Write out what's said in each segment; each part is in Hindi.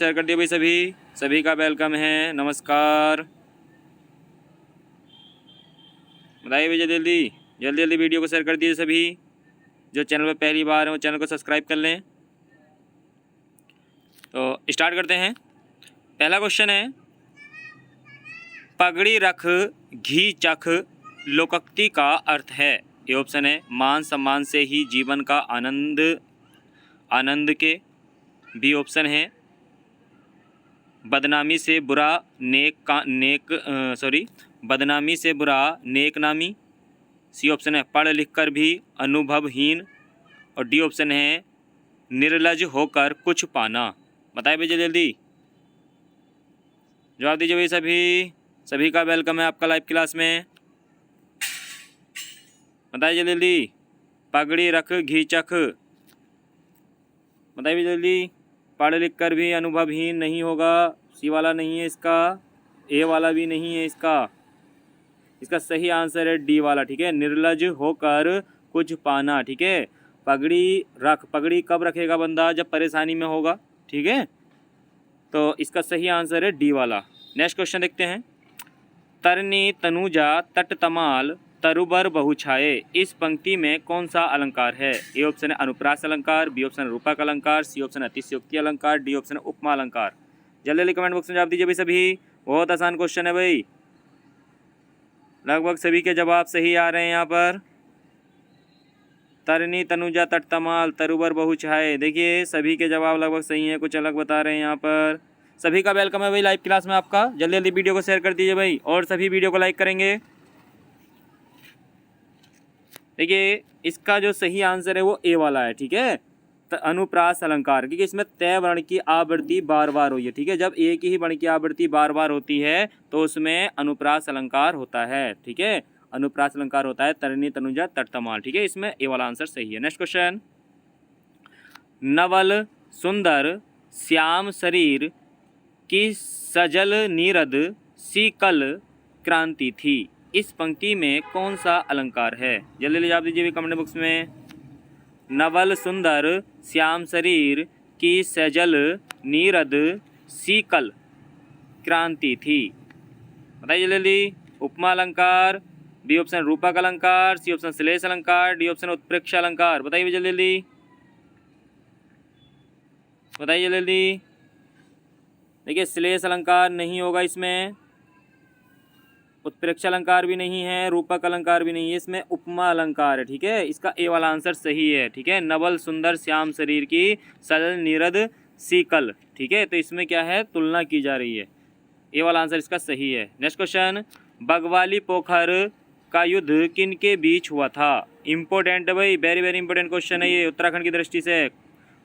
शेयर कर दिए भाई। सभी सभी का वेलकम है, नमस्कार। बताइए भैया, जल्दी जल्दी जल्दी वीडियो को शेयर कर दीजिए। सभी जो चैनल पर पहली बार है वो चैनल को सब्सक्राइब कर लें। तो स्टार्ट करते हैं। पहला क्वेश्चन है, पगड़ी रख घी चख लोकोक्ति का अर्थ है। ये ऑप्शन है, मान सम्मान से ही जीवन का आनंद के। बी ऑप्शन है, बदनामी से बुरा बदनामी से बुरा नेक नामी। सी ऑप्शन है, पढ़ लिख कर भी अनुभवहीन। और डी ऑप्शन है, निर्लज होकर कुछ पाना। बताइए भैया जल्दी जवाब दीजिए भाई। सभी सभी का वेलकम है आपका लाइव क्लास में। बताइए जल्दी, पगड़ी रख घी चख। बताइए जल्दी, पढ़ लिख कर भी अनुभवहीन नहीं होगा। सी वाला नहीं है इसका, ए वाला भी नहीं है इसका सही आंसर है डी वाला। ठीक है, निर्लज होकर कुछ पाना। ठीक है, पगड़ी कब रखेगा बंदा? जब परेशानी में होगा। ठीक है, तो इसका सही आंसर है डी वाला। नेक्स्ट क्वेश्चन देखते हैं। तरनी तनुजा तट तमाल तरुबर बहुछाए, इस पंक्ति में कौन सा अलंकार है? ए ऑप्शन है अनुप्रास अलंकार, बी ऑप्शन है रूपक अलंकार, सी ऑप्शन है अतिशयोक्ति अलंकार, डी ऑप्शन है उपमा अलंकार। जल्दी जल्दी कमेंट बॉक्स में जवाब दीजिए भाई। सभी बहुत आसान क्वेश्चन है भाई, लगभग सभी के जवाब सही आ रहे हैं यहाँ पर। तरनी तनुजा तट तमाल तरुबर बहुछाए, देखिए सभी के जवाब लगभग सही हैं, कुछ अलग बता रहे हैं यहाँ पर। सभी का वेलकम है भाई लाइव क्लास में आपका। जल्दी जल्दी वीडियो को शेयर कर दीजिए भाई, और सभी वीडियो को लाइक करेंगे। देखिए इसका जो सही आंसर है वो ए वाला है। ठीक है, अनुप्रास अलंकार, क्योंकि इसमें तय वर्ण की आवृत्ति बार बार हुई है। ठीक है, जब एक ही वर्ण की आवृत्ति बार बार होती है तो उसमें अनुप्रास अलंकार होता है। ठीक है, अनुप्रास अलंकार होता है तरनी तनुजा तट तमाल। ठीक है, इसमें ए वाला आंसर सही है। नेक्स्ट क्वेश्चन, नवल सुंदर श्याम शरीर की सजल नीरद सीकल क्रांति थी, इस पंक्ति में कौन सा अलंकार है? जल्दी जवाब दीजिए कमेंट बॉक्स में। नवल सुंदर श्याम शरीर की सजल नीरद सीकल क्रांति थी। बताइए जल्दी, उपमा अलंकार, बी ऑप्शन रूपक अलंकार, सी ऑप्शन श्लेष अलंकार, डी ऑप्शन उत्प्रेक्षा अलंकार। बताइए जल्दी बताइए जल्दी। देखिए श्लेष अलंकार नहीं होगा इसमें, उत्प्रेक्षा अलंकार भी नहीं है, रूपक अलंकार भी नहीं है, इसमें उपमा अलंकार है। ठीक है, इसका ए वाला आंसर सही है। ठीक है, नवल सुंदर श्याम शरीर की सजल नीरद सीकल। ठीक है, तो इसमें क्या है, तुलना की जा रही है। ए वाला आंसर इसका सही है। नेक्स्ट क्वेश्चन, बगवाली पोखर का युद्ध किन के बीच हुआ था? इंपॉर्टेंट है भाई, वेरी वेरी इंपॉर्टेंट क्वेश्चन है ये उत्तराखंड की दृष्टि से।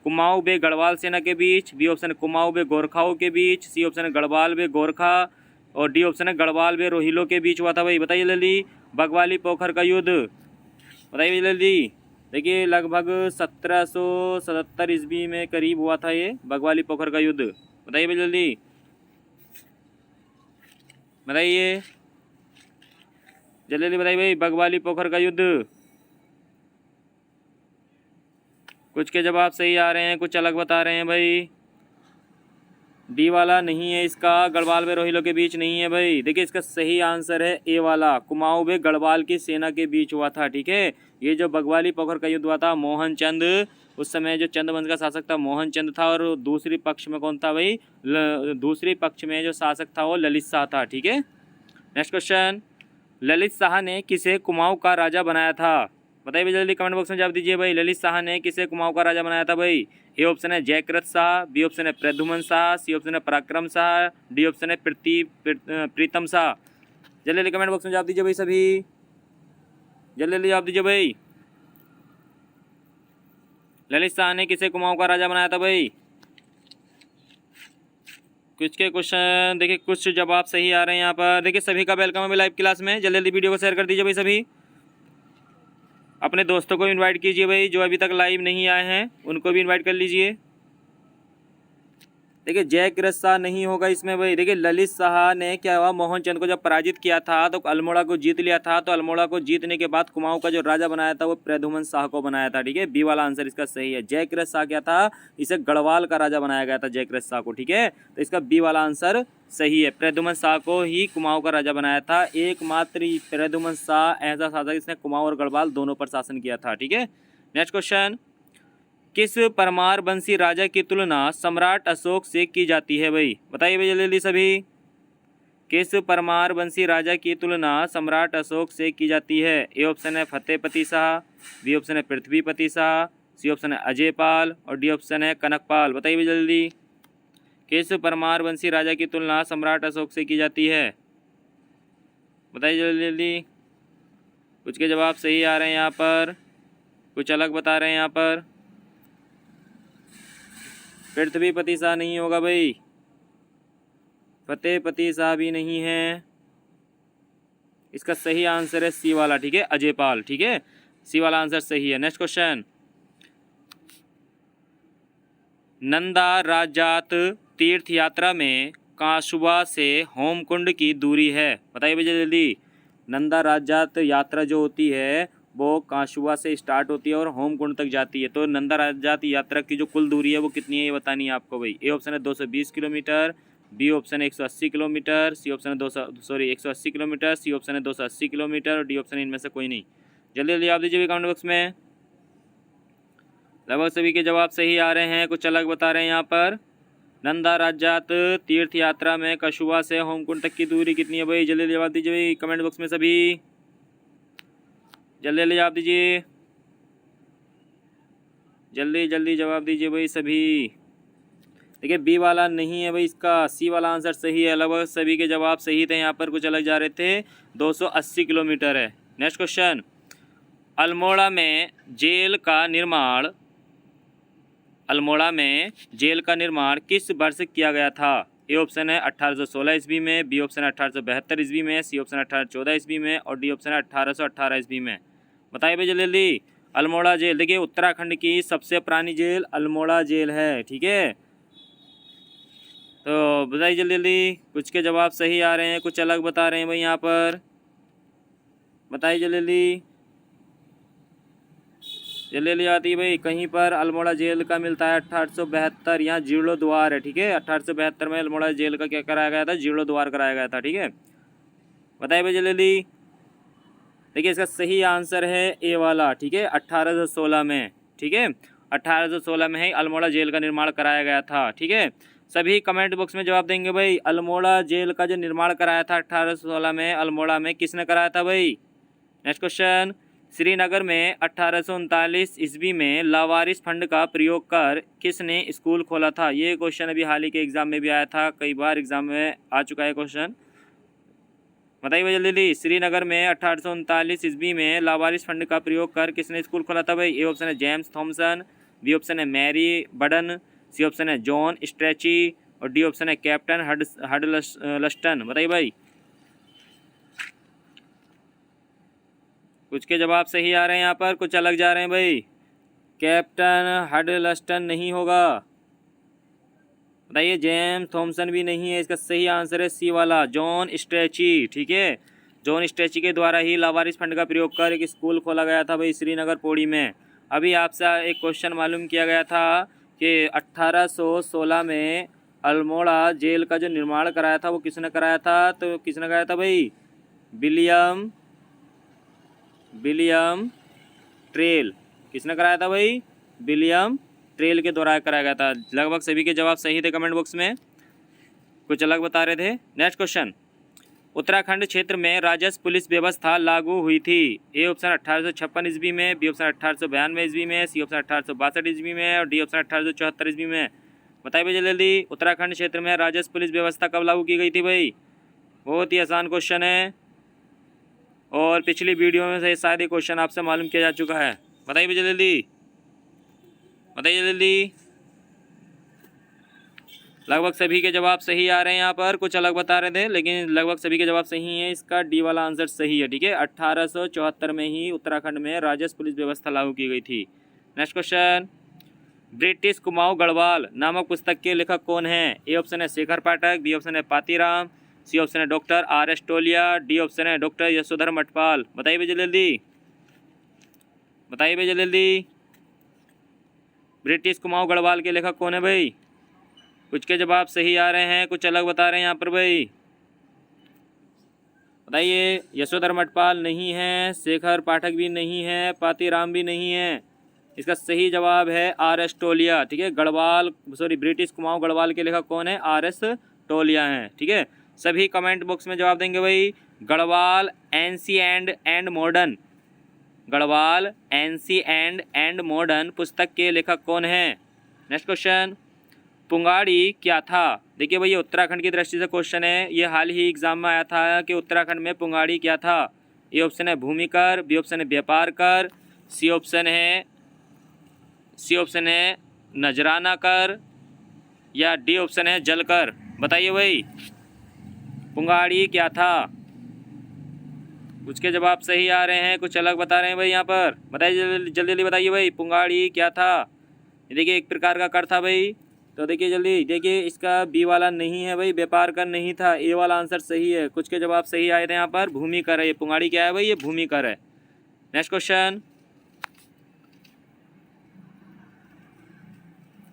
कुमाऊं बे गढ़वाल सेना के बीच, बी ऑप्शन है कुमाऊं बे गोरखाओं के बीच, सी ऑप्शन है गढ़वाल बे गोरखा, और डी ऑप्शन है गढ़वाल बे रोहिलों के बीच हुआ था भाई। बताइए जल्दी, बगवाली पोखर का युद्ध बताइए जल्दी। देखिए लगभग 1777 ईस्वी में करीब हुआ था ये बगवाली पोखर का युद्ध। बताइए भाई जल्दी बताइए जल्दी जल्दी बताइए भाई, बगवाली पोखर का युद्ध। कुछ के जवाब सही आ रहे हैं, कुछ अलग बता रहे हैं भाई। डी वाला नहीं है इसका, गढ़वाल व रोहिलों के बीच नहीं है भाई। देखिए इसका सही आंसर है ए वाला, कुमाऊं व गढ़वाल की सेना के बीच हुआ था। ठीक है, ये जो बगवाली पोखर का युद्ध हुआ था, मोहन चंद, उस समय जो चंद वंश का शासक था मोहन चंद था, और दूसरी पक्ष में कौन था भाई? दूसरी पक्ष में जो शासक था वो ललित शाह था। ठीक है, नेक्स्ट क्वेश्चन, ललित शाह ने किसे कुमाऊं का राजा बनाया था? बताइए जल्दी कमेंट बॉक्स में जवाब दीजिए भाई। ललित शाह ने किसे कुमाऊं का राजा बनाया था भाई? ए ऑप्शन है जयकृत शाह, बी ऑप्शन है प्रद्युमन शाह, सी ऑप्शन है पराक्रम शाह, डी ऑप्शन है प्रीतम शाह। जल्दी जल्दी कमेंट बॉक्स में जवाब दीजिए भाई। सभी जल्दी जल्दी जवाब दीजिए भाई। ललित शाह ने किसे कुमाऊं का राजा बनाया था भाई? कुछ के क्वेश्चन देखिए, कुछ जवाब सही आ रहे हैं यहाँ पर। देखिए सभी का वेलकम है लाइव क्लास में। जल्दी जल्दी वीडियो को शेयर कर दीजिए भाई। सभी अपने दोस्तों को इनवाइट कीजिए भाई, जो अभी तक लाइव नहीं आए हैं उनको भी इनवाइट कर लीजिए। देखिए जयकृत शाह नहीं होगा इसमें भाई। देखिए ललित शाह ने क्या हुआ, मोहनचंद को जब पराजित किया था तो अल्मोड़ा को जीत लिया था, तो अल्मोड़ा को जीतने के बाद कुमाऊं का जो राजा बनाया था वो प्रद्युमन शाह को बनाया था। ठीक है, बी वाला आंसर इसका सही है। जयकृत शाह क्या था, इसे गढ़वाल का राजा बनाया गया था जयकृत शाह को। ठीक है, तो इसका बी वाला आंसर सही है। प्रद्युमन शाह को ही कुमाऊं का राजा बनाया था। एकमात्र प्रद्युमन शाह ऐसा शासक जिसने कुमाऊं और गढ़वाल दोनों पर शासन किया था। ठीक है, नेक्स्ट क्वेश्चन, किस परमार वंशी राजा की तुलना सम्राट अशोक से की जाती है भाई? बताइए भाई जल्दी सभी। किस परमार वंशी राजा की तुलना सम्राट अशोक से की जाती है? ए ऑप्शन है फतेहपति शाह, बी ऑप्शन है पृथ्वीपति शाह, सी ऑप्शन है अजयपाल और डी ऑप्शन है कनकपाल। बताइए भाई जल्दी, किस परमार वंशी राजा की तुलना सम्राट अशोक से की जाती है? बताइए जल्दी जल्दी। कुछ के जवाब सही आ रहे हैं यहाँ पर, कुछ अलग बता रहे हैं यहाँ पर। पृथ्वीपति शाह नहीं होगा भाई, फतेहपति शाह भी नहीं है। इसका सही आंसर है सी वाला। ठीक है, अजयपाल। ठीक है, सी वाला आंसर सही है। नेक्स्ट क्वेश्चन, नंदा राजात तीर्थ यात्रा में काशुआ से होमकुंड की दूरी है? बताइए भैया जल्दी। नंदा राजात यात्रा जो होती है वो काशुआ से स्टार्ट होती है और होमकुंड तक जाती है। तो नंदा राजात यात्रा की जो कुल दूरी है वो कितनी है ये बतानी है आपको भाई। ए ऑप्शन है 220 किलोमीटर, बी ऑप्शन है 180 किलोमीटर, सी ऑप्शन है 180 किलोमीटर, सी ऑप्शन है 280 किलोमीटर और डी ऑप्शन इनमें से कोई नहीं। जल्दी जल्दी आप दीजिए कमेंट बॉक्स में। लगभग सभी के जवाब सही आ रहे हैं, कुछ अलग बता रहे हैं यहाँ पर। नंदा राजात तीर्थ यात्रा में कशुआ से होमकुंड तक की दूरी कितनी है भाई? जल्दी जवाब दीजिए भाई कमेंट बॉक्स में सभी, जल्दी जल्दी जवाब दीजिए, जल्दी जल्दी जवाब दीजिए भाई सभी। देखिए बी वाला नहीं है भाई, इसका सी वाला आंसर सही है। लगभग सभी के जवाब सही थे, यहाँ पर कुछ अलग जा रहे थे। 280 किलोमीटर है। नेक्स्ट क्वेश्चन, अल्मोड़ा में जेल का निर्माण किस वर्ष किया गया था? ए ऑप्शन है 1816 ईस्वी में, बी ऑप्शन है 1872 ईस्वी में, सी ऑप्शन है 1814 ईस्वी में और डी ऑप्शन है 1818 ईस्वी में। बताइए भाई जल्दी जल्दी। अल्मोड़ा जेल, देखिए उत्तराखंड की सबसे पुरानी जेल अल्मोड़ा जेल है। ठीक है, तो बताइए जल्दी जल्दी। कुछ के जवाब सही आ रहे हैं, कुछ अलग बता रहे हैं भाई यहाँ पर। बताइए जल्दी जल्दी, जल्दी जल्दी आती है भाई। कहीं पर अल्मोड़ा जेल का मिलता है 1872, यहाँ जीर्णोद्वार है। ठीक है, 1872 में अल्मोड़ा जेल का क्या कराया गया था? जीर्णोद्वार कराया गया था। ठीक है, बताइए भाई जल्दी जल्दी। देखिए इसका सही आंसर है ए वाला। ठीक है, 1816 में। ठीक है, 1816 में ही अल्मोड़ा जेल का निर्माण कराया गया था। ठीक है, सभी कमेंट बॉक्स में जवाब देंगे भाई। अल्मोड़ा जेल का जो निर्माण कराया था 1816 में अल्मोड़ा में, किसने कराया था भाई? नेक्स्ट क्वेश्चन, श्रीनगर में 1839 ईस्वी में लावारिस फंड का प्रयोग कर किसने स्कूल खोला था? ये क्वेश्चन अभी हाल ही के एग्जाम में भी आया था, कई बार एग्जाम में आ चुका है क्वेश्चन। बताइए भाई जल्दी जल्दी। श्रीनगर में 1839 ईस्वी में लावारिस फंड का प्रयोग कर किसने स्कूल खोला था भाई? ए ऑप्शन है जेम्स थॉमसन, बी ऑप्शन है मैरी बडन, सी ऑप्शन है जॉन स्ट्रेची और डी ऑप्शन है कैप्टन हडलस्टन। बताइए भाई। कुछ के जवाब सही आ रहे हैं यहाँ पर, कुछ अलग जा रहे हैं भाई। कैप्टन हडलस्टन नहीं होगा। बताइए, जेम्स थॉमसन भी नहीं है। इसका सही आंसर है सी वाला, जॉन स्ट्रेची। ठीक है, जॉन स्ट्रेची के द्वारा ही लावारिस फंड का प्रयोग कर एक स्कूल खोला गया था भाई श्रीनगर पौड़ी में। अभी आपसे एक क्वेश्चन मालूम किया गया था कि 1816 में अल्मोड़ा जेल का जो निर्माण कराया था वो किसने कराया था? तो किसने कराया था भाई? William trail. किसने कराया था भाई? विलियम ट्रेल के द्वारा कराया गया था। लगभग सभी के जवाब सही थे कमेंट बॉक्स में, कुछ अलग बता रहे थे। नेक्स्ट क्वेश्चन, उत्तराखंड क्षेत्र में राजस्व पुलिस व्यवस्था लागू हुई थी? ए ऑप्शन 1856 ईस्वी में, बी ऑप्शन 1892 ईस्वी में, सी ऑप्शन 1862 ईस्वी में और डी ऑप्शन 1874 ईस्वी में। बताइए भाई जल्दी जल्दी। उत्तराखंड क्षेत्र में राजस्व पुलिस व्यवस्था कब लागू की गई थी भाई? बहुत ही आसान क्वेश्चन है और पिछली वीडियो में से शायद ये क्वेश्चन आपसे मालूम किया जा चुका है। बताइए भाई जल्दी, बताइए जल्दी। लगभग सभी के जवाब सही आ रहे हैं यहाँ पर, कुछ अलग बता रहे थे लेकिन लगभग सभी के जवाब सही हैं। इसका डी वाला आंसर सही है। ठीक है, 1874 में ही उत्तराखंड में राजस्व पुलिस व्यवस्था लागू की गई थी। Next question, British Kumaon Garhwal नामक पुस्तक के लेखक कौन हैं? ए ऑप्शन है शेखर पाठक, बी ऑप्शन है पातीराम, सी ऑप्शन है डॉक्टर आर एस टोलिया, डी ऑप्शन है डॉक्टर यशोधर मठपाल। बताइए भैया जल्दी, बताइए भैया जल्दी। ब्रिटिश कुमाऊं गढ़वाल के लेखक कौन है भाई? कुछ के जवाब सही आ रहे हैं, कुछ अलग बता रहे हैं यहाँ पर भाई। बताइए। यशोधर मठपाल नहीं है, शेखर पाठक भी नहीं है, पातीराम भी नहीं है। इसका सही जवाब है आर एस टोलिया। ठीक है, ब्रिटिश कुमाऊं गढ़वाल के लेखक कौन है? आर एस टोलिया हैं। ठीक है, सभी कमेंट बॉक्स में जवाब देंगे भाई। Garhwal ancient and modern, Garhwal ancient and modern पुस्तक के लेखक कौन है? नेक्स्ट क्वेश्चन, पुंगाड़ी क्या था? देखिए भाई, ये उत्तराखंड की दृष्टि से क्वेश्चन है। ये हाल ही एग्जाम में आया था कि उत्तराखंड में पुंगाड़ी क्या था। ए ऑप्शन है भूमिकर, बी ऑप्शन है व्यापार कर, सी ऑप्शन है नजराना कर, या डी ऑप्शन है जलकर। बताइए भाई, पुंगाड़ी क्या था? कुछ के जवाब सही आ रहे हैं, कुछ अलग बता रहे हैं भाई यहाँ पर। बताइए जल्दी जल्दी बताइए भाई, पुंगाड़ी क्या था? देखिए एक प्रकार का कर था भाई। तो देखिए जल्दी देखिए, इसका बी वाला नहीं है भाई, व्यापार कर नहीं था। ए वाला आंसर सही है। कुछ के जवाब सही आए थे यहाँ पर। भूमिकर है ये, पुंगाड़ी क्या है भाई? ये भूमिकर है। नेक्स्ट क्वेश्चन,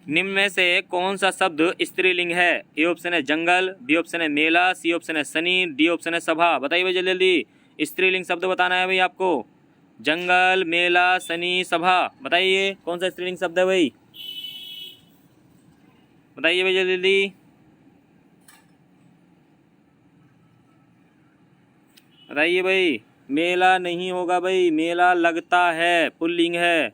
निम्न में से कौन सा शब्द स्त्रीलिंग है? ए ऑप्शन है जंगल, बी ऑप्शन है मेला, सी ऑप्शन है शनि, डी ऑप्शन है सभा। बताइए भाई जल्दी जल्दी, स्त्रीलिंग शब्द बताना है भाई आपको। जंगल, मेला, शनि, सभा। बताइए कौन सा स्त्रीलिंग शब्द है भाई? बताइए भाई जल्दी जल्दी। बताइए भाई। मेला नहीं होगा भाई, मेला लगता है, पुल्लिंग है।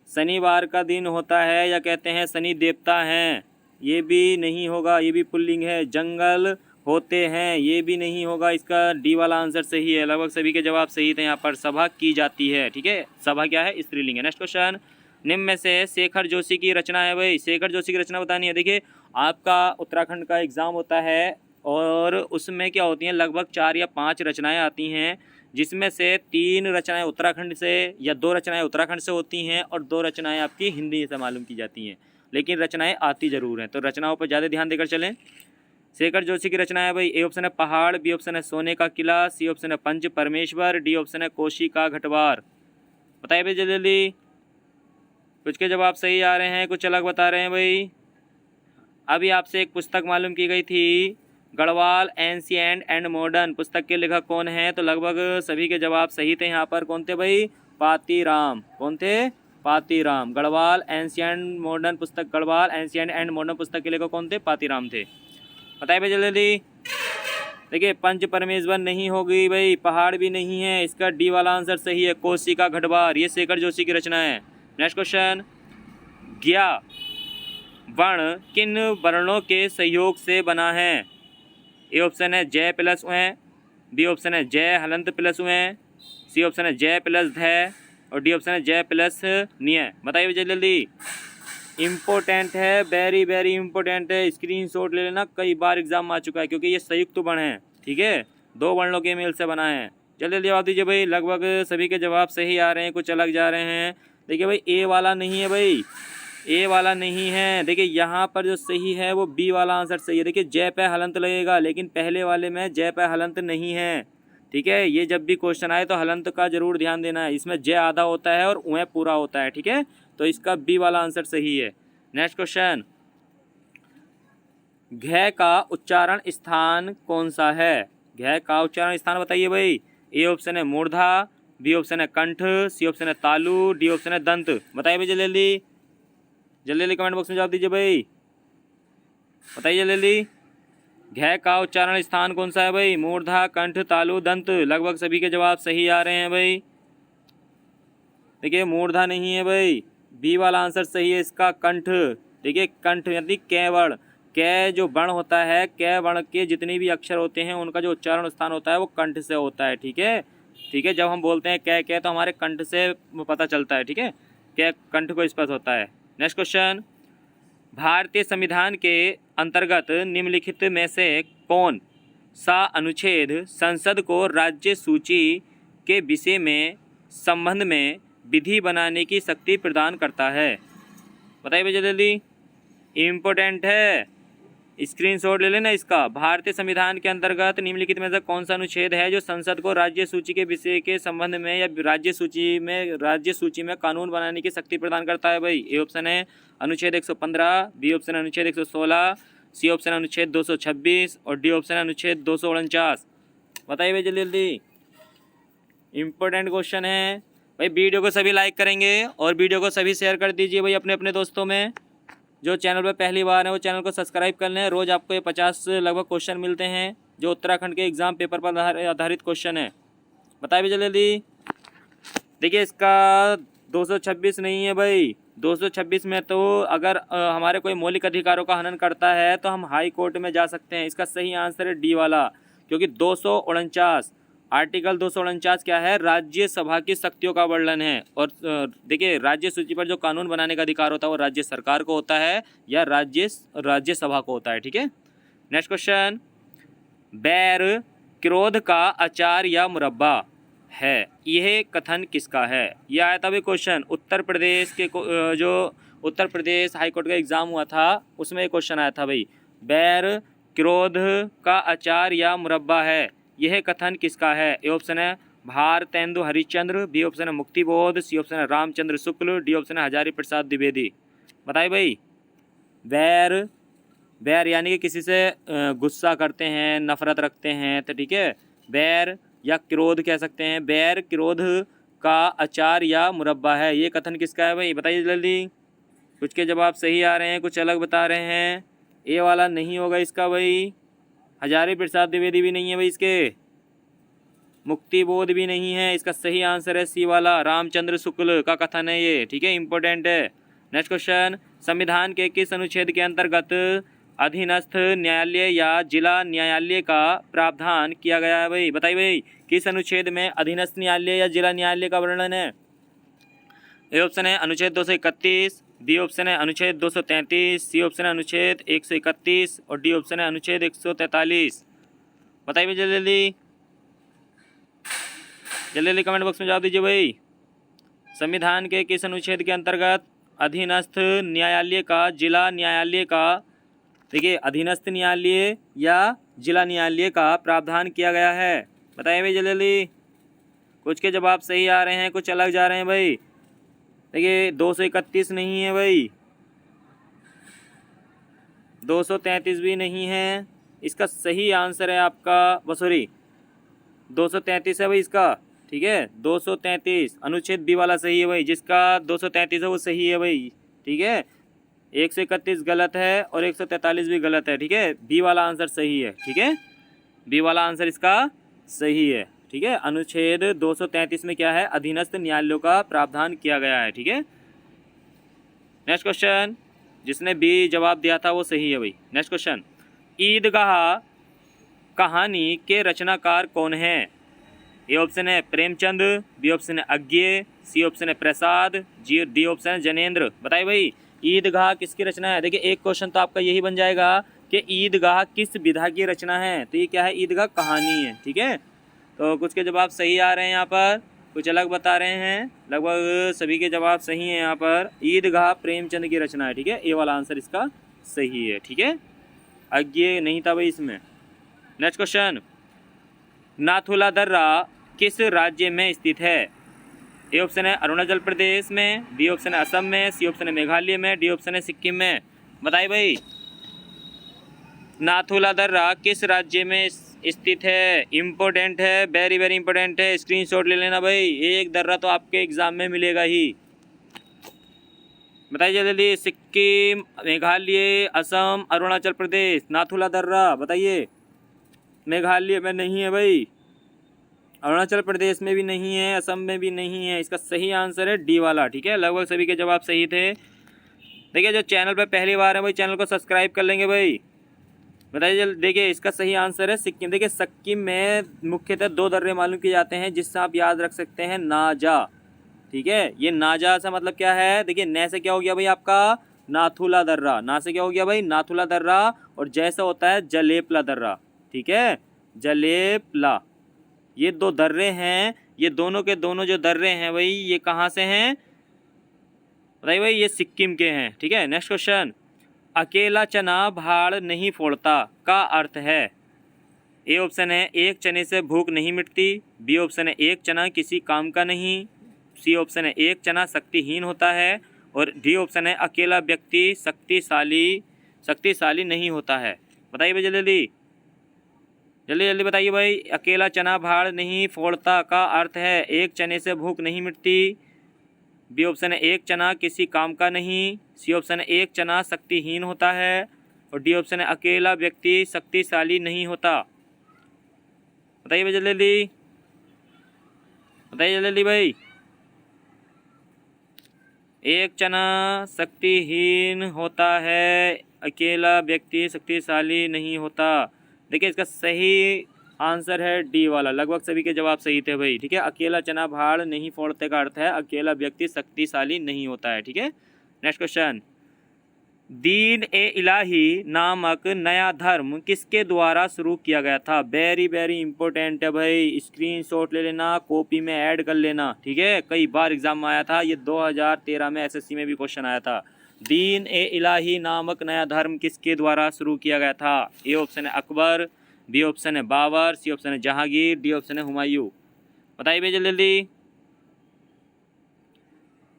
शनिवार का दिन होता है या कहते हैं शनि देवता हैं, ये भी नहीं होगा, ये भी पुल्लिंग है। जंगल होते हैं, ये भी नहीं होगा। इसका डी वाला आंसर सही है। लगभग सभी के जवाब सही थे यहाँ पर। सभा की जाती है। ठीक है, सभा क्या है? स्त्रीलिंग है। नेक्स्ट क्वेश्चन, निम्न में से शेखर जोशी की रचना है भाई। शेखर जोशी की रचना बतानी है। देखिए आपका उत्तराखंड का एग्ज़ाम होता है और उसमें क्या होती हैं, लगभग 4 या 5 रचनाएँ आती हैं, जिसमें से 3 रचनाएं उत्तराखंड से या 2 रचनाएं उत्तराखंड से होती हैं और 2 रचनाएं आपकी हिंदी से मालूम की जाती हैं, लेकिन रचनाएं आती ज़रूर हैं। तो रचनाओं पर ज़्यादा ध्यान देकर चलें। शेखर जोशी की रचना है भाई। ए ऑप्शन है पहाड़, बी ऑप्शन है सोने का किला, सी ऑप्शन है पंच परमेश्वर, डी ऑप्शन है कोशी का घटवार। बताइए भाई जल्दी जल्दी। कुछ के जवाब सही आ रहे हैं, कुछ अलग बता रहे हैं भाई। अभी आपसे एक पुस्तक मालूम की गई थी, गढ़वाल एंशिएंट एंड मॉडर्न, पुस्तक के लेखक कौन है? तो लगभग सभी के जवाब सही थे यहाँ पर। कौन थे भाई? पातीराम। कौन थे? पातीराम। गढ़वाल एंशिएंट मॉडर्न पुस्तक, गढ़वाल एंशिएंट एंड मॉडर्न पुस्तक के लेखक कौन थे? पातीराम थे। बताइए भाई जल्दी। देखिए पंच परमेश्वर नहीं होगी भाई, पहाड़ भी नहीं है। इसका डी वाला आंसर सही है, कोसी का घटवार। ये शेखर जोशी की रचना है। नेक्स्ट क्वेश्चन, ज्ञा वर्ण किन वर्णों के सहयोग से बना है? ए ऑप्शन है जय प्लस उं, बी ऑप्शन है जय हलंत प्लस उं, सी ऑप्शन है जय प्लस ध, और डी ऑप्शन है जय प्लस निय। बताइए जल्दी जल्दी। इम्पोर्टेंट है, वेरी वेरी इम्पोर्टेंट है। स्क्रीनशॉट ले लेना, कई बार एग्जाम आ चुका है, क्योंकि ये संयुक्त वर्ण है। ठीक है, 2 वर्णों के मेल से बना है। जल्दी जल्दी जवाब दीजिए भाई। लगभग सभी के जवाब सही आ रहे हैं, कुछ अलग जा रहे हैं। देखिए भाई ए वाला नहीं है भाई, ए वाला नहीं है। देखिए यहाँ पर जो सही है वो बी वाला आंसर सही है। देखिए जय पे हलंत लगेगा, लेकिन पहले वाले में जय पे हलंत नहीं है। ठीक है, ये जब भी क्वेश्चन आए तो हलंत का जरूर ध्यान देना है। इसमें जय आधा होता है और उं पूरा होता है। ठीक है, तो इसका बी वाला आंसर सही है। नेक्स्ट क्वेश्चन, घ का उच्चारण स्थान कौन सा है? घ का उच्चारण स्थान बताइए भाई। ए ऑप्शन है मूर्धा, बी ऑप्शन है कंठ, सी ऑप्शन है तालु, डी ऑप्शन है दंत। बताइए भाई जल्दी जल्दी जल्दी जल्दी कमेंट बॉक्स में जवाब दीजिए भाई। बताइए जल्दी जल्दी। घ का उच्चारण स्थान कौन सा है भाई? मूर्धा, कंठ, तालु, दंत। लगभग सभी के जवाब सही आ रहे हैं भाई। देखिए मूर्धा नहीं है भाई, बी वाला आंसर सही है इसका, कंठ। देखिए कंठ यानी कै वर्ण, कै जो वर्ण होता है, कै वर्ण के जितने भी अक्षर होते हैं उनका जो उच्चारण स्थान होता है वो कंठ से होता है। ठीक है, ठीक है, जब हम बोलते हैं कै तो हमारे कंठ से पता चलता है। ठीक है, कै कंठ को स्पर्श होता है। नेक्स्ट क्वेश्चन, भारतीय संविधान के अंतर्गत निम्नलिखित में से कौन सा अनुच्छेद संसद को राज्य सूची के विषय में संबंध में विधि बनाने की शक्ति प्रदान करता है? बताइए भैया जल्दी। इम्पोर्टेंट है, स्क्रीनशॉट ले लेना इसका। भारतीय संविधान के अंतर्गत निम्नलिखित में से कौन सा अनुच्छेद है जो संसद को राज्य सूची के विषय के संबंध में या राज्य सूची में कानून बनाने की शक्ति प्रदान करता है? भाई ए ऑप्शन है अनुच्छेद 115, बी ऑप्शन है अनुच्छेद 116, सी ऑप्शन है अनुच्छेद 226 और डी ऑप्शन है अनुच्छेद 249। बताइए भाई जल्दी जल्दी। इम्पोर्टेंट क्वेश्चन है भाई। वीडियो को सभी लाइक करेंगे और वीडियो को सभी शेयर कर दीजिए भाई अपने अपने दोस्तों में। जो चैनल पर पहली बार है वो चैनल को सब्सक्राइब कर लें। रोज़ आपको ये 50 लगभग क्वेश्चन मिलते हैं जो उत्तराखंड के एग्ज़ाम पेपर पर आधारित क्वेश्चन है। बताइए भाई जल्दी। देखिए इसका 226 नहीं है भाई। 226 में तो अगर हमारे कोई मौलिक अधिकारों का हनन करता है तो हम हाई कोर्ट में जा सकते हैं। इसका सही आंसर है डी वाला, क्योंकि 249 आर्टिकल 249 क्या है? राज्यसभा की शक्तियों का वर्णन है। और देखिए राज्य सूची पर जो कानून बनाने का अधिकार होता है वो राज्य सरकार को होता है या राज्यसभा को होता है। ठीक है, नेक्स्ट क्वेश्चन। बैर क्रोध का अचार या मुरब्बा है, यह कथन किसका है? यह आया था भाई क्वेश्चन उत्तर प्रदेश के जो उत्तर प्रदेश हाईकोर्ट का एग्ज़ाम हुआ था उसमें एक क्वेश्चन आया था भाई। बैर क्रोध का अचार या मुरब्बा है, यह कथन किसका है? ए ऑप्शन है भारतेंदु हरिश्चंद्र, बी ऑप्शन है मुक्तिबोध, सी ऑप्शन है रामचंद्र शुक्ल, डी ऑप्शन है हजारी प्रसाद द्विवेदी। बताइए भाई। बैर यानी कि किसी से गुस्सा करते हैं, नफरत रखते हैं, तो ठीक है बैर या क्रोध कह सकते हैं। बैर क्रोध का अचार या मुरब्बा है, ये कथन किसका है भाई? बताइए जल्दी। कुछ के जवाब सही आ रहे हैं, कुछ अलग बता रहे हैं। ए वाला नहीं होगा इसका भाई। हजारी प्रसाद द्विवेदी भी नहीं है भाई इसके। मुक्तिबोध भी नहीं है। इसका सही आंसर है सी वाला, रामचंद्र शुक्ल का कथन है ये। ठीक है, इंपॉर्टेंट है। Next question. संविधान के किस अनुच्छेद के अंतर्गत अधीनस्थ न्यायालय या जिला न्यायालय का प्रावधान किया गया है भाई? बताइए भाई किस अनुच्छेद में अधीनस्थ न्यायालय या जिला न्यायालय का वर्णन है? ए ऑप्शन है अनुच्छेद 231, बी ऑप्शन है अनुच्छेद 233, सी ऑप्शन है अनुच्छेद 131 और डी ऑप्शन है अनुच्छेद 143। बताइए जल्दी जल्दी जल्दी जल्दी कमेंट बॉक्स में जवाब दीजिए भाई। संविधान के किस अनुच्छेद के अंतर्गत अधीनस्थ न्यायालय का जिला न्यायालय का, देखिए अधीनस्थ न्यायालय या जिला न्यायालय का प्रावधान किया गया है? बताइए भाई जल्दी जल्दी। कुछ के जवाब सही आ रहे हैं, कुछ अलग जा रहे हैं भाई। देखिए 231 नहीं है भाई, 233 भी नहीं है। इसका सही आंसर है आपका सॉरी 233 है भाई इसका। ठीक है 233 अनुच्छेद बी वाला सही है भाई। जिसका 233 है वो सही है भाई। ठीक है 131 गलत है और 143 भी गलत है। ठीक है बी वाला आंसर सही है। ठीक है बी वाला आंसर इसका सही है। ठीक है अनुच्छेद 233 में क्या है? अधीनस्थ न्यायालयों का प्रावधान किया गया है। ठीक है नेक्स्ट क्वेश्चन। जिसने बी जवाब दिया था वो सही है भाई। Next question. ईदगाह कहानी के रचनाकार कौन है? ए ऑप्शन है प्रेमचंद, बी ऑप्शन है अज्ञे, सी ऑप्शन है प्रसाद, डी ऑप्शन है जनेन्द्र। बताइए भाई ईदगाह किसकी रचना है? देखिए एक क्वेश्चन तो आपका यही बन जाएगा कि ईदगाह किस विधा की रचना है। तो ये क्या है? ईदगाह कहानी है। ठीक है तो कुछ के जवाब सही आ रहे हैं यहाँ पर, कुछ अलग बता रहे हैं। लगभग सभी के जवाब सही हैं यहाँ पर। ईदगाह प्रेमचंद की रचना है। ठीक है ए वाला आंसर इसका सही है। ठीक है अज्ञे नहीं था भाई इसमें। Next question. नाथुला दर्रा किस राज्य में स्थित है? ए ऑप्शन है अरुणाचल प्रदेश में, बी ऑप्शन है असम में, सी ऑप्शन है मेघालय में, डी ऑप्शन है सिक्किम में। बताइए भाई नाथुला दर्रा किस राज्य में स्थित है? इम्पोर्टेंट है, वेरी वेरी इंपॉर्टेंट है। स्क्रीनशॉट ले लेना भाई, एक दर्रा तो आपके एग्जाम में मिलेगा ही। बताइए जल्दी। सिक्किम, मेघालय, असम, अरुणाचल प्रदेश। नाथुला दर्रा बताइए। मेघालय में नहीं है भाई, अरुणाचल प्रदेश में भी नहीं है, असम में भी नहीं है। इसका सही आंसर है डी वाला। ठीक है लगभग सभी के जवाब सही थे। देखिए जो चैनल पर पहली बार है भाई चैनल को सब्सक्राइब कर लेंगे भाई। बताइए जल्दी। देखिए इसका सही आंसर है सिक्किम। देखिए सिक्किम में मुख्यतः 2 दर्रे मालूम किए जाते हैं जिससे आप याद रख सकते हैं नाजा। ठीक है ये नाजा से मतलब क्या है? देखिए न से क्या हो गया भाई आपका नाथुला दर्रा, ना से क्या हो गया भाई नाथुला दर्रा, और जैसा होता है जलेपला दर्रा। ठीक है जलेपला, ये 2 दर्रे हैं, ये दोनों के दोनों जो दर्रे हैं भाई ये कहाँ से हैं बताइए भाई, ये सिक्किम के हैं। ठीक है, नेक्स्ट क्वेश्चन, अकेला चना भाड़ नहीं फोड़ता का अर्थ है। ए ऑप्शन है एक चने से भूख नहीं मिटती, बी ऑप्शन है एक चना किसी काम का नहीं, सी ऑप्शन है एक चना शक्तिहीन होता है, और डी ऑप्शन है अकेला व्यक्ति शक्तिशाली नहीं होता है। बताइए भाई जल्दी जल्दी जल्दी बताइए भाई, अकेला चना भाड़ नहीं फोड़ता का अर्थ है एक चने से भूख नहीं मिटती, बी ऑप्शन है एक चना किसी काम का नहीं, सी ऑप्शन है एक चना शक्तिहीन होता है, और डी ऑप्शन है अकेला व्यक्ति शक्तिशाली नहीं होता। बताइए भाई जल्दी बताइए जल्दी भाई, एक चना शक्तिहीन होता है, अकेला व्यक्ति शक्तिशाली नहीं होता। देखिए इसका सही आंसर है डी वाला, लगभग सभी के जवाब सही थे भाई। ठीक है, अकेला चना भाड़ नहीं फोड़ते का अर्थ है अकेला व्यक्ति शक्तिशाली नहीं होता है। ठीक है, नेक्स्ट क्वेश्चन, दीन ए इलाही नामक नया धर्म किसके द्वारा शुरू किया गया था। वेरी वेरी इंपॉर्टेंट है भाई, स्क्रीनशॉट ले लेना, कॉपी में ऐड कर लेना। ठीक है, कई बार एग्जाम में आया था, ये 2013 में एसएससी में भी क्वेश्चन आया था। दीन ए इलाही नामक नया धर्म किसके द्वारा शुरू किया गया था। ए ऑप्शन है अकबर, बी ऑप्शन है बाबर, सी ऑप्शन है जहांगीर, डी ऑप्शन है हुमायूं। बताइए भाई जल्दी जल्दी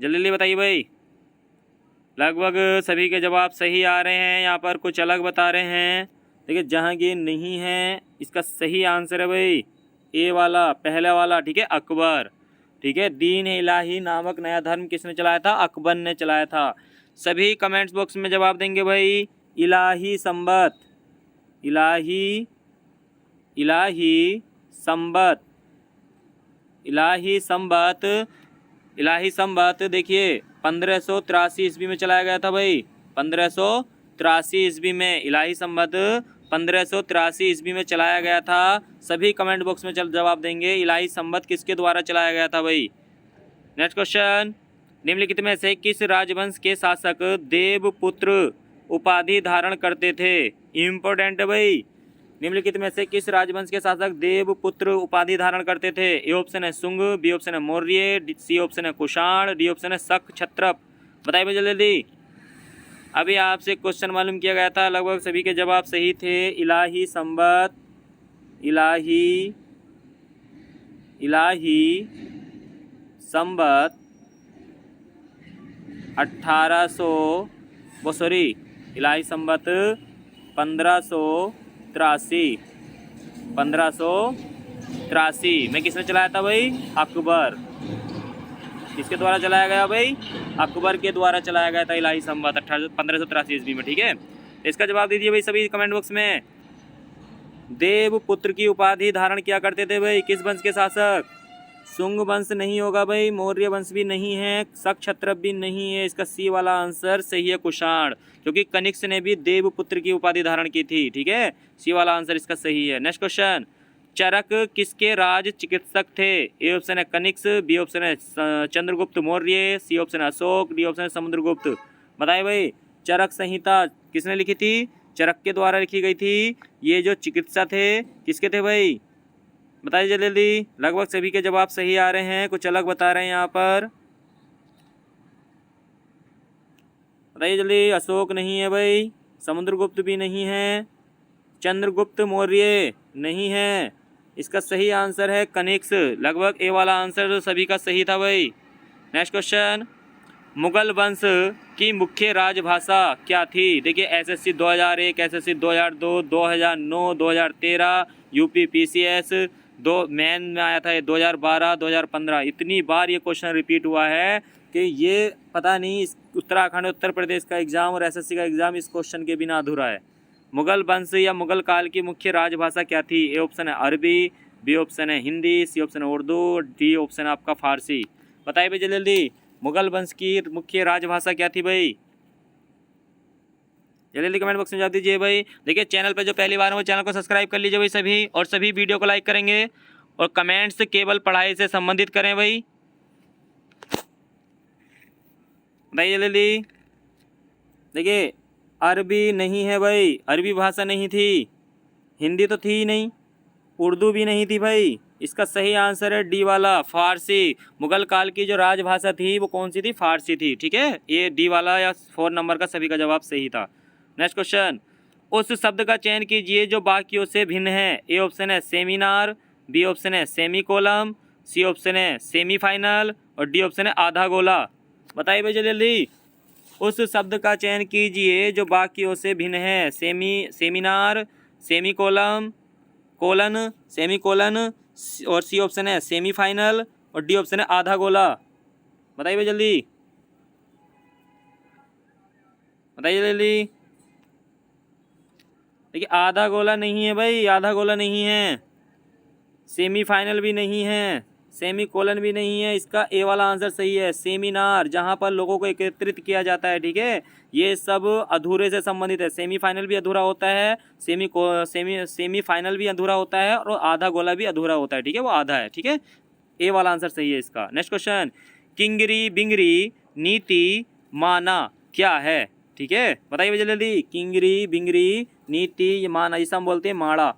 जल्दी जल्दी बताइए भाई, लगभग सभी के जवाब सही आ रहे हैं, यहाँ पर कुछ अलग बता रहे हैं। देखिए जहांगीर नहीं है, इसका सही आंसर है भाई ए वाला, पहला वाला। ठीक है, अकबर। ठीक है, दीन इलाही नामक नया धर्म किसने चलाया था, अकबर ने चलाया था। सभी कमेंट्स बॉक्स में जवाब देंगे भाई, इलाही संबत, इलाही इलाही संबत, इलाही संबत, इलाही संबत देखिए 1583 ईस्वी में चलाया गया था भाई, 1583 ईस्वी में इलाही संबत 1583 ईस्वी में चलाया गया था। सभी कमेंट बॉक्स में जवाब देंगे इलाही संबत किसके द्वारा चलाया गया था भाई। नेक्स्ट क्वेश्चन, निम्नलिखित में से किस राजवंश के शासक देवपुत्र उपाधि धारण करते थे। इम्पोर्टेंट है भाई, निम्नलिखित में से किस राजवंश के शासक देवपुत्र उपाधि धारण करते थे। ए ऑप्शन है शुंग, बी ऑप्शन है मौर्य, सी ऑप्शन है कुषाण, डी ऑप्शन है शक क्षत्रप। बताइए भाई जल्दी। अभी आपसे क्वेश्चन मालूम किया गया था, लगभग सभी के जवाब सही थे। इलाही संबत, इलाही संबत 1583 में किसने चलाया था भाई, अकबर। किसके द्वारा चलाया गया भाई, अकबर के द्वारा चलाया गया था इलाही संबत 1583 ईस्वी में। ठीक है, इसका जवाब दीजिए भाई सभी कमेंट बॉक्स में। देवपुत्र की उपाधि धारण किया करते थे भाई किस वंश के शासक, शुंग वंश नहीं होगा भाई, मौर्य वंश भी नहीं है, शक क्षत्रप भी नहीं है, इसका सी वाला आंसर सही है कुषाण, क्योंकि कनिष्क ने भी देवपुत्र की उपाधि धारण की थी। ठीक है, सी वाला आंसर इसका सही है। नेक्स्ट क्वेश्चन, चरक किसके राज चिकित्सक थे। ए ऑप्शन है कनिष्क, बी ऑप्शन है चंद्रगुप्त मौर्य, सी ऑप्शन है अशोक, डी ऑप्शन है समुद्रगुप्त। बताइए भाई, चरक संहिता किसने लिखी थी, चरक के द्वारा लिखी गई थी। ये जो चिकित्सा थे किसके थे भाई, बताइए जल्दी। लगभग सभी के जवाब सही आ रहे हैं, कुछ अलग बता रहे हैं यहाँ पर। बताइए जल्दी। अशोक नहीं है भाई, समुद्रगुप्त भी नहीं है, चंद्रगुप्त मौर्य नहीं है, इसका सही आंसर है कनिष्क। लगभग ए वाला आंसर सभी का सही था भाई। नेक्स्ट क्वेश्चन, मुगल वंश की मुख्य राजभाषा क्या थी। देखिए एसएससी 2001, एसएससी 2002, 2009, 2013, यूपी पीसीएस दो मेन में आया था ये 2012, 2015, इतनी बार ये क्वेश्चन रिपीट हुआ है कि ये पता नहीं उत्तराखंड उत्तर प्रदेश का एग्ज़ाम और एसएससी का एग्ज़ाम इस क्वेश्चन के बिना अधूरा है। मुगल वंश या मुगल काल की मुख्य राजभाषा क्या थी। ए ऑप्शन है अरबी, बी ऑप्शन है हिंदी, सी ऑप्शन है उर्दू, डी ऑप्शन है आपका फारसी। बताइए भाई जल्दी जल्दी, मुगल वंश की मुख्य राजभाषा क्या थी भाई, जल्दी जल्दी कमेंट बॉक्स में जवाब दीजिए भाई। देखिए चैनल पर जो पहली बार है वो चैनल को सब्सक्राइब कर लीजिए भाई सभी, और सभी वीडियो को लाइक करेंगे, और कमेंट्स केवल पढ़ाई से संबंधित करें भाई। बताइए जल्दी। देखिए अरबी नहीं है भाई, अरबी भाषा नहीं थी, हिंदी तो थी ही नहीं, उर्दू भी नहीं थी भाई, इसका सही आंसर है डी वाला, फारसी। मुगल काल की जो राजभाषा थी वो कौन सी थी? फारसी थी, ठीक है। ये डी वाला या 4 नंबर का सभी का जवाब सही था। नेक्स्ट क्वेश्चन, उस शब्द का चयन कीजिए जो बाकियों से भिन्न है। ए ऑप्शन है सेमिनार, बी ऑप्शन है सेमीकोलम, सी ऑप्शन है सेमीफाइनल और डी ऑप्शन है आधा गोला। बताइए भाई जल्दी। उस शब्द का चयन कीजिए जो बाकियों से भिन्न है। सेमिनार, सेमीकोलम, कोलन, सेमीकोलन और सी ऑप्शन है सेमीफाइनल और डी ऑप्शन है आधा गोला। बताइए भाई जल्दी, बताइए जल्दी। देखिए आधा गोला नहीं है भाई, आधा गोला नहीं है, सेमीफाइनल भी नहीं है, सेमी कोलन भी नहीं है। इसका ए वाला आंसर सही है, सेमिनार, जहां पर लोगों को एकत्रित किया जाता है, ठीक है। ये सब अधूरे से संबंधित है। सेमीफाइनल भी अधूरा होता है, सेमीफाइनल भी अधूरा होता है और आधा गोला भी अधूरा होता है, ठीक है, वो आधा है, ठीक है। ए वाला आंसर सही है इसका। नेक्स्ट क्वेश्चन, किंगरी बिंगरी नीति माना क्या है? ठीक है, बताइए जल्दी। किंगरी बिंगरी नीति माना, इसे हम बोलते हैं माड़ा,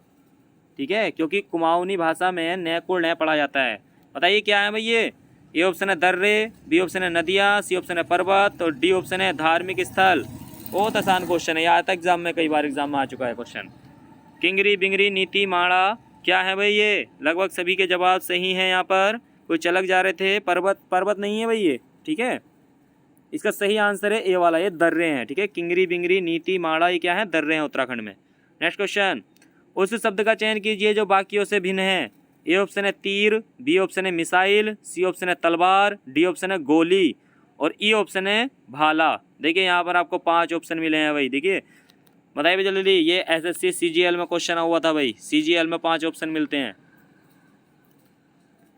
ठीक है, क्योंकि कुमाऊनी भाषा में न को न पढ़ा जाता है। बताइए क्या है भाई ये? ए ऑप्शन है दर्रे, बी ऑप्शन है नदियाँ, सी ऑप्शन है पर्वत और डी ऑप्शन है धार्मिक स्थल। बहुत आसान क्वेश्चन है, यहाँ तक एग्जाम में कई बार एग्जाम में आ चुका है क्वेश्चन। किंगरी बिंगरी नीति माड़ा क्या है भाई ये? लगभग सभी के जवाब सही हैं। यहाँ पर कुछ अलग जा रहे थे। पर्वत नहीं है भाई ये, ठीक है। इसका सही आंसर है ए वाला, ये दर्रे हैं, ठीक है। किंगरी बिंगरी नीति माड़ा ये क्या है? दर्रे हैं उत्तराखंड में। नेक्स्ट क्वेश्चन, उस शब्द का चयन कीजिए जो बाकियों से भिन्न है। ए ऑप्शन है तीर, बी ऑप्शन है मिसाइल, सी ऑप्शन है तलवार, डी ऑप्शन है गोली और ई ऑप्शन है भाला। देखिए यहाँ पर आपको 5 ऑप्शन मिले हैं भाई। देखिए बताइए भाई जल्दी। ये एसएससी सीजीएल में क्वेश्चन हुआ था भाई, सीजीएल में 5 ऑप्शन मिलते हैं।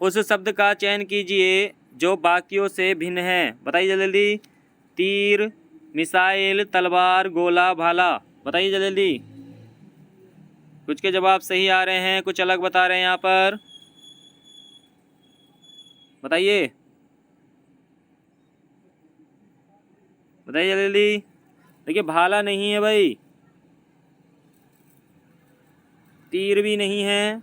उस शब्द का चयन कीजिए जो बाकियों से भिन्न है। बताइए जल्दी। तीर, मिसाइल, तलवार, गोला, भाला। बताइए जल्दी। कुछ के जवाब सही आ रहे हैं, कुछ अलग बता रहे हैं यहाँ पर। बताइए, बताइए जल्दी। देखिए भाला नहीं है भाई, तीर भी नहीं है,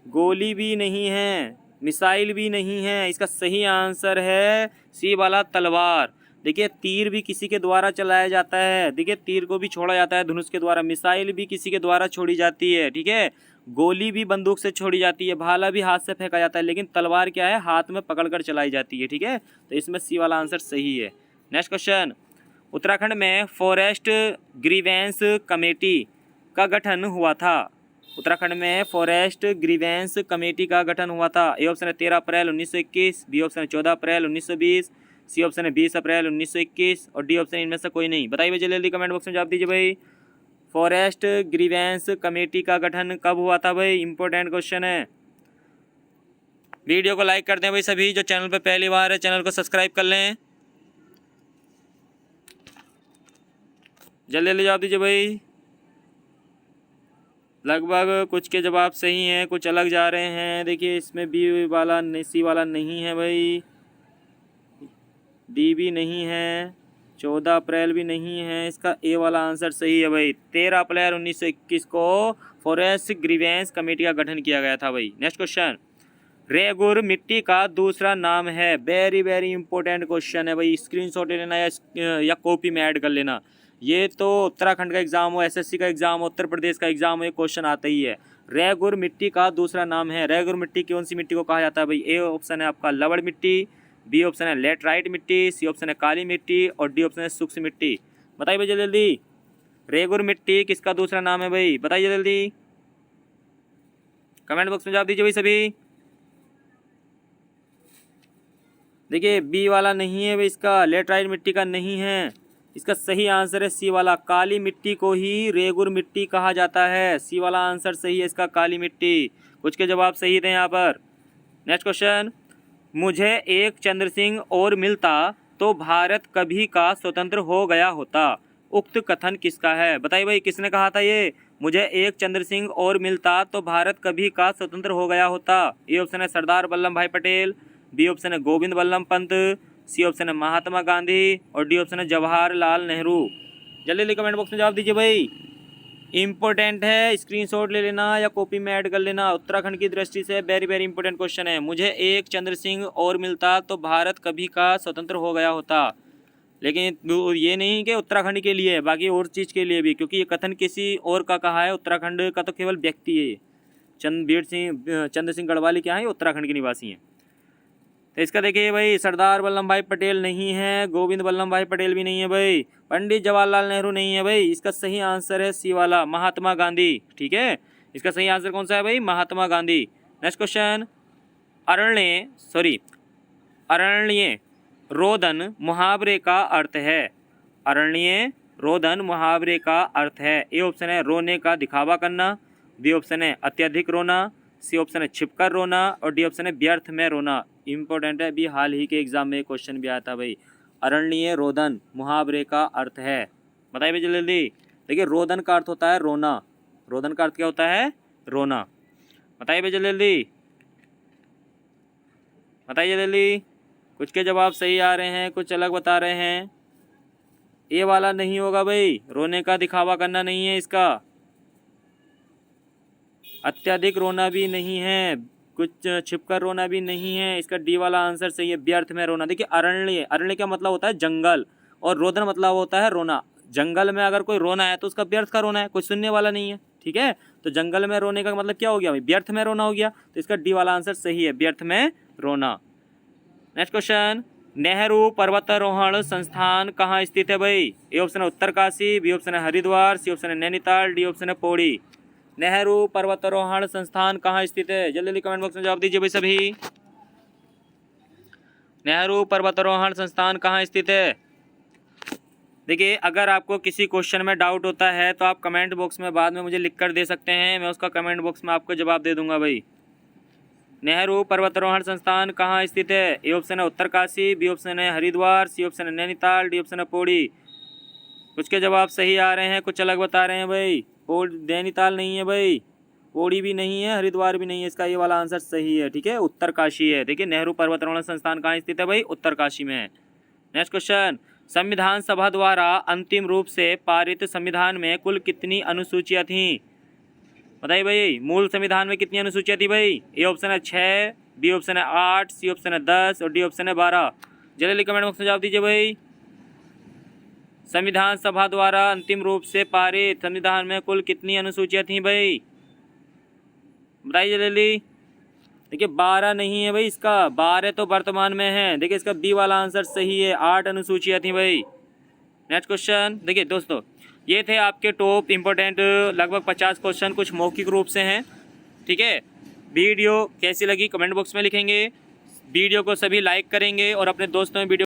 गोली भी नहीं है, मिसाइल भी नहीं है। इसका सही आंसर है सी वाला तलवार। देखिए तीर भी किसी के द्वारा चलाया जाता है, देखिए तीर को भी छोड़ा जाता है धनुष के द्वारा, मिसाइल भी किसी के द्वारा छोड़ी जाती है, ठीक है। गोली भी बंदूक से छोड़ी जाती है, भाला भी हाथ से फेंका जाता है, लेकिन तलवार क्या है? हाथ में पकड़कर चलाई जाती है, ठीक है। तो इसमें सी वाला आंसर सही है। नेक्स्ट क्वेश्चन, उत्तराखंड में फॉरेस्ट ग्रीवेंस कमेटी का गठन हुआ था। उत्तराखंड में फॉरेस्ट ग्रीवेंस कमेटी का गठन हुआ था। ए ऑप्शन है 13 अप्रैल 1921, बी ऑप्शन है 14 अप्रैल 1920, सी ऑप्शन है 20 अप्रैल 1921 और डी ऑप्शन इनमें से कोई नहीं। बताइए भाई जल्दी कमेंट बॉक्स में जवाब दीजिए भाई। फॉरेस्ट ग्रीवेंस कमेटी का गठन कब हुआ था भाई? इंपॉर्टेंट क्वेश्चन है। वीडियो को लाइक कर दें भाई सभी। जो चैनल पे पहली बार है चैनल को सब्सक्राइब कर लें। जल्दी जल्दी जवाब दीजिए भाई। लगभग कुछ के जवाब सही हैं, कुछ अलग जा रहे हैं। देखिए इसमें बी वाला सी वाला नहीं है भाई, डी भी नहीं है, 14 अप्रैल भी नहीं है। इसका ए वाला आंसर सही है भाई। 13 अप्रैल 1921 को फॉरेस्ट ग्रीवेंस कमेटी का गठन किया गया था भाई। नेक्स्ट क्वेश्चन, रेगुर मिट्टी का दूसरा नाम है। वेरी वेरी इंपॉर्टेंट क्वेश्चन है भाई, स्क्रीनशॉट ले लेना या कॉपी में ऐड कर लेना। ये तो उत्तराखंड का एग्जाम हो, एसएससी का एग्जाम हो, उत्तर प्रदेश का एग्जाम हो, ये क्वेश्चन आता ही है। रेगुर मिट्टी का दूसरा नाम है। रेगुर मिट्टी कौन सी मिट्टी को कहा जाता है भाई? ए ऑप्शन है आपका लवण मिट्टी, बी ऑप्शन है लेटराइट मिट्टी, सी ऑप्शन है काली मिट्टी और डी ऑप्शन है सूक्ष्म मिट्टी। बताइए भाई जल्दी। रेगुर मिट्टी किसका दूसरा नाम है भाई? बताइए जल्दी, कमेंट बॉक्स में जवाब दीजिए भाई सभी। देखिए बी वाला नहीं है भाई, इसका लेटराइट मिट्टी का नहीं है। इसका सही आंसर है सी वाला, काली मिट्टी को ही रेगुर मिट्टी कहा जाता है। सी वाला आंसर सही है इसका, काली मिट्टी। कुछ के जवाब सही थे यहाँ पर। नेक्स्ट क्वेश्चन, मुझे एक चंद्र सिंह और मिलता तो भारत कभी का स्वतंत्र हो गया होता। उक्त कथन किसका है? बताइए भाई किसने कहा था ये? मुझे एक चंद्र सिंह और मिलता तो भारत कभी का स्वतंत्र हो गया होता। ए ऑप्शन है सरदार वल्लभ भाई पटेल, बी ऑप्शन है गोविंद वल्लभ पंत, सी ऑप्शन है महात्मा गांधी और डी ऑप्शन है जवाहरलाल नेहरू। जल्दी जल्दी कमेंट बॉक्स में जवाब दीजिए भाई। इम्पोर्टेंट है, स्क्रीनशॉट ले लेना या कॉपी में ऐड कर लेना। उत्तराखंड की दृष्टि से वेरी वेरी इंपॉर्टेंट क्वेश्चन है। मुझे एक चंद्र सिंह और मिलता तो भारत कभी का स्वतंत्र हो गया होता। लेकिन ये नहीं कि उत्तराखंड के लिए है, बाकी और चीज़ के लिए भी, क्योंकि ये कथन किसी और का कहा है। उत्तराखंड का तो केवल व्यक्ति है। चंद्र सिंह गढ़वाली क्या है, उत्तराखंड के निवासी हैं। तो इसका देखिए भाई, सरदार वल्लभ भाई पटेल नहीं है, गोविंद वल्लभ भाई पटेल भी नहीं है भाई, पंडित जवाहरलाल नेहरू नहीं है भाई। इसका सही आंसर है सी वाला, महात्मा गांधी। ठीक है, इसका सही आंसर कौन सा है भाई, महात्मा गांधी। नेक्स्ट क्वेश्चन, अरण्य रोदन मुहावरे का अर्थ है। अरण्य रोदन मुहावरे का अर्थ है। ए ऑप्शन है रोने का दिखावा करना, बी ऑप्शन है अत्यधिक रोना, सी ऑप्शन है छिपकर रोना, और डी ऑप्शन है व्यर्थ में रोना। इंपॉर्टेंट है, अभी हाल ही के एग्जाम में क्वेश्चन भी आया था भाई। अरण्य रोदन मुहावरे का अर्थ है, बताइए भाई जल्दी। देखिए, रोदन का अर्थ होता है रोना। रोदन का अर्थ क्या होता है, रोना। बताइए भाई जल्दी, बताइए जल्दी। कुछ के जवाब सही आ रहे हैं, कुछ अलग बता रहे हैं। ये वाला नहीं होगा भाई, रोने का दिखावा करना नहीं है इसका। अत्यधिक रोना भी नहीं है, कुछ छिपकर रोना भी नहीं है। इसका डी वाला आंसर सही है, व्यर्थ में रोना। देखिए, अरण्य का मतलब होता है जंगल, और रोदन मतलब होता है रोना। जंगल में अगर कोई रोना है तो उसका व्यर्थ का रोना है, कोई सुनने वाला नहीं है। ठीक है, तो जंगल में रोने का मतलब क्या हो गया भाई, व्यर्थ में रोना हो गया। तो इसका डी वाला आंसर सही है, व्यर्थ में रोना। नेक्स्ट क्वेश्चन, नेहरू पर्वतारोहण संस्थान कहाँ स्थित है भाई। ए ऑप्शन है उत्तरकाशी, बी ऑप्शन है हरिद्वार, सी ऑप्शन है नैनीताल, डी ऑप्शन है पौड़ी। नेहरू पर्वतारोहण संस्थान कहाँ स्थित है, जल्दी जल्दी कमेंट बॉक्स में जवाब दीजिए भाई सभी। नेहरू पर्वतारोहण संस्थान कहाँ स्थित है। देखिए, अगर आपको किसी क्वेश्चन में डाउट होता है तो आप कमेंट बॉक्स में बाद में मुझे लिख कर दे सकते हैं, मैं उसका कमेंट बॉक्स में आपको जवाब दे दूंगा भाई। नेहरू पर्वतारोहण संस्थान कहाँ स्थित है। ए ऑप्शन है उत्तरकाशी, बी ऑप्शन है हरिद्वार, सी ऑप्शन है नैनीताल, डी ऑप्शन है पौड़ी। कुछ के जवाब सही आ रहे हैं, कुछ अलग बता रहे हैं भाई। नैनीताल नहीं है भाई, पौड़ी भी नहीं है, हरिद्वार भी नहीं है। इसका ये वाला आंसर सही है। ठीक है, उत्तरकाशी है। देखिए, नेहरू पर्वतारोहण संस्थान कहाँ स्थित है भाई, उत्तरकाशी में है। नेक्स्ट क्वेश्चन, संविधान सभा द्वारा अंतिम रूप से पारित संविधान में कुल कितनी अनुसूचियाँ थीं। बताइए भाई, मूल संविधान में कितनी अनुसूचियाँ थी भाई। ए ऑप्शन है 6, बी ऑप्शन है 8, सी ऑप्शन है 10 और डी ऑप्शन है 12। जल्दी कमेंट बॉक्स में जवाब दीजिए भाई। संविधान सभा द्वारा अंतिम रूप से पारित संविधान में कुल कितनी अनुसूचियाँ थीं भाई, बताइए जल्दी। देखिए, 12 नहीं है भाई, इसका 12 तो वर्तमान में है। देखिए, इसका बी वाला आंसर सही है, 8 अनुसूचियाँ थी भाई। नेक्स्ट क्वेश्चन, देखिए दोस्तों, ये थे आपके टॉप इम्पोर्टेंट लगभग 50 क्वेश्चन, कुछ मौखिक रूप से हैं। ठीक है, वीडियो कैसी लगी कमेंट बॉक्स में लिखेंगे। वीडियो को सभी लाइक करेंगे और अपने दोस्तों में वीडियो